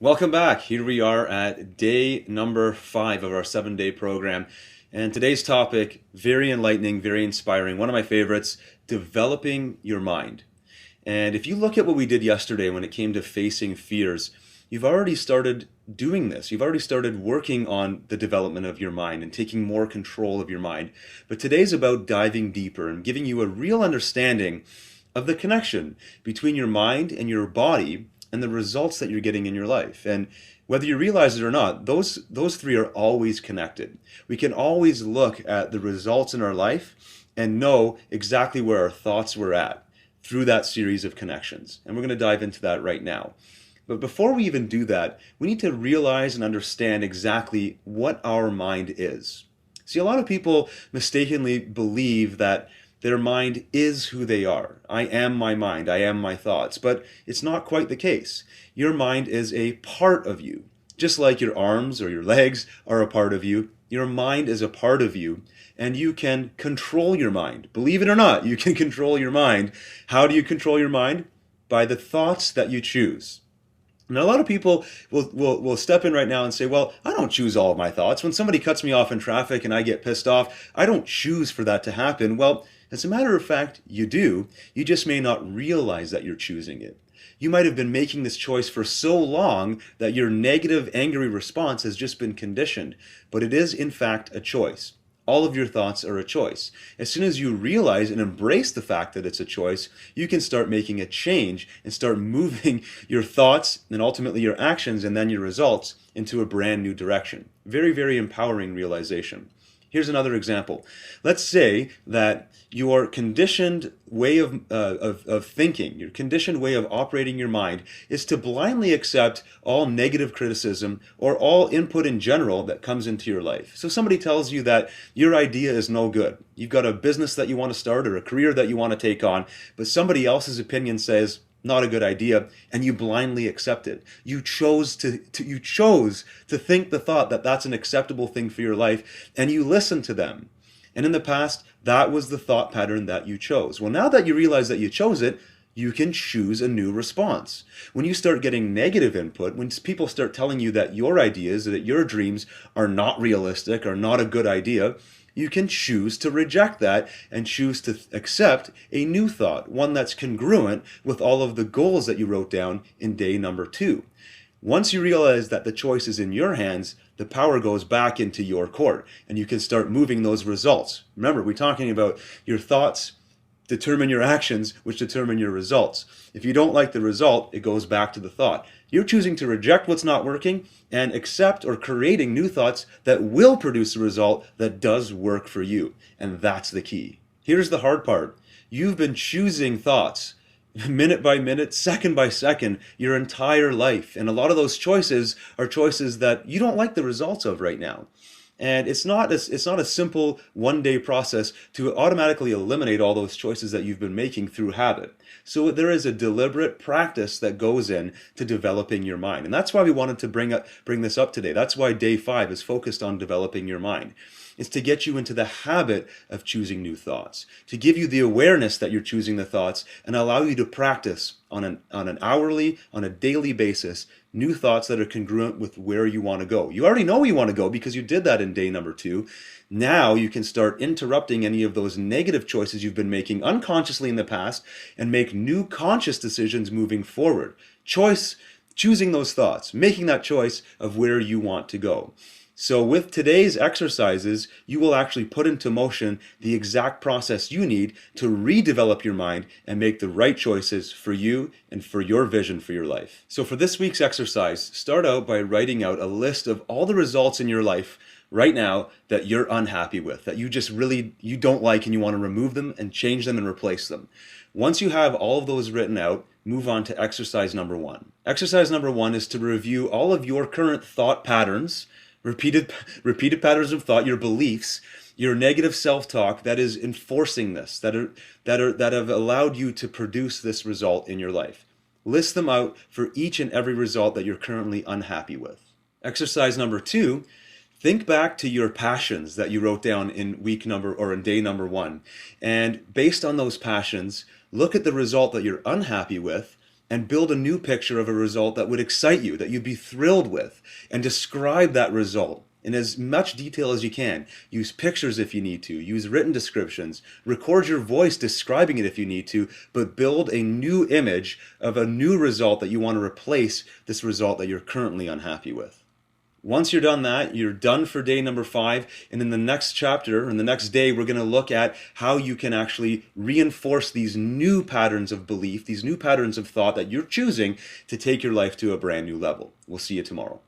Welcome back. Here we are at day number 5 of our 7-day program. And today's topic, very enlightening, very inspiring. One of my favorites, developing your mind. And if you look at what we did yesterday when it came to facing fears, you've already started doing this. You've already started working on the development of your mind and taking more control of your mind. But today's about diving deeper and giving you a real understanding of the connection between your mind and your body and the results that you're getting in your life. And whether you realize it or not, those three are always connected. We can always look at the results in our life and know exactly where our thoughts were at through that series of connections. And we're going to dive into that right now. But before we even do that, we need to realize and understand exactly what our mind is. See, a lot of people mistakenly believe that their mind is who they are. I am my mind. I am my thoughts. But it's not quite the case. Your mind is a part of you. Just like your arms or your legs are a part of you, your mind is a part of you, and you can control your mind. Believe it or not, you can control your mind. How do you control your mind? By the thoughts that you choose. Now, a lot of people will step in right now and say, well, I don't choose all of my thoughts. When somebody cuts me off in traffic and I get pissed off, I don't choose for that to happen. Well, as a matter of fact, you do. You just may not realize that you're choosing it. You might have been making this choice for so long that your negative, angry response has just been conditioned. But it is, in fact, a choice. All of your thoughts are a choice. As soon as you realize and embrace the fact that it's a choice, you can start making a change and start moving your thoughts and ultimately your actions and then your results into a brand new direction. Very, very empowering realization. Here's another example. Let's say that your conditioned way of thinking, your conditioned way of operating your mind is to blindly accept all negative criticism or all input in general that comes into your life. So somebody tells you that your idea is no good. You've got a business that you want to start or a career that you want to take on, but somebody else's opinion says, not a good idea, and you blindly accept it. You chose to think the thought that that's an acceptable thing for your life, and you listen to them. And in the past, that was the thought pattern that you chose. Well, now that you realize that you chose it, you can choose a new response. When you start getting negative input, when people start telling you that your ideas, that your dreams are not realistic, are not a good idea, you can choose to reject that and choose to accept a new thought, one that's congruent with all of the goals that you wrote down in day number 2. Once you realize that the choice is in your hands, the power goes back into your court and you can start moving those results. Remember, we're talking about your thoughts determine your actions, which determine your results. If you don't like the result, it goes back to the thought. You're choosing to reject what's not working and accept or creating new thoughts that will produce a result that does work for you. And that's the key. Here's the hard part. You've been choosing thoughts minute by minute, second by second, your entire life. And a lot of those choices are choices that you don't like the results of right now. And it's not a simple one-day process to automatically eliminate all those choices that you've been making through habit. So there is a deliberate practice that goes in to developing your mind. And that's why we wanted to bring this up today. That's why day 5 is focused on developing your mind. It's to get you into the habit of choosing new thoughts, to give you the awareness that you're choosing the thoughts and allow you to practice on an hourly, on a daily basis, new thoughts that are congruent with where you want to go. You already know where you want to go because you did that in day number 2. Now you can start interrupting any of those negative choices you've been making unconsciously in the past and make new conscious decisions moving forward. Choosing those thoughts, making that choice of where you want to go. So with today's exercises, you will actually put into motion the exact process you need to redevelop your mind and make the right choices for you and for your vision for your life. So for this week's exercise, start out by writing out a list of all the results in your life right now that you're unhappy with, that you don't like and you want to remove them and change them and replace them. Once you have all of those written out, move on to exercise number 1. Exercise number 1 is to review all of your current thought patterns, repeated patterns of thought, your beliefs, your negative self-talk that is enforcing this, that have allowed you to produce this result in your life. List them out for each and every result that you're currently unhappy with. Exercise number 2, think back to your passions that you wrote down in week number or in day number 1. And based on those passions, look at the result that you're unhappy with and build a new picture of a result that would excite you, that you'd be thrilled with, and describe that result in as much detail as you can. Use pictures if you need to, use written descriptions, record your voice describing it if you need to, but build a new image of a new result that you want to replace this result that you're currently unhappy with. Once you're done that, you're done for day number 5. And in the next chapter, and the next day, we're going to look at how you can actually reinforce these new patterns of belief, these new patterns of thought that you're choosing to take your life to a brand new level. We'll see you tomorrow.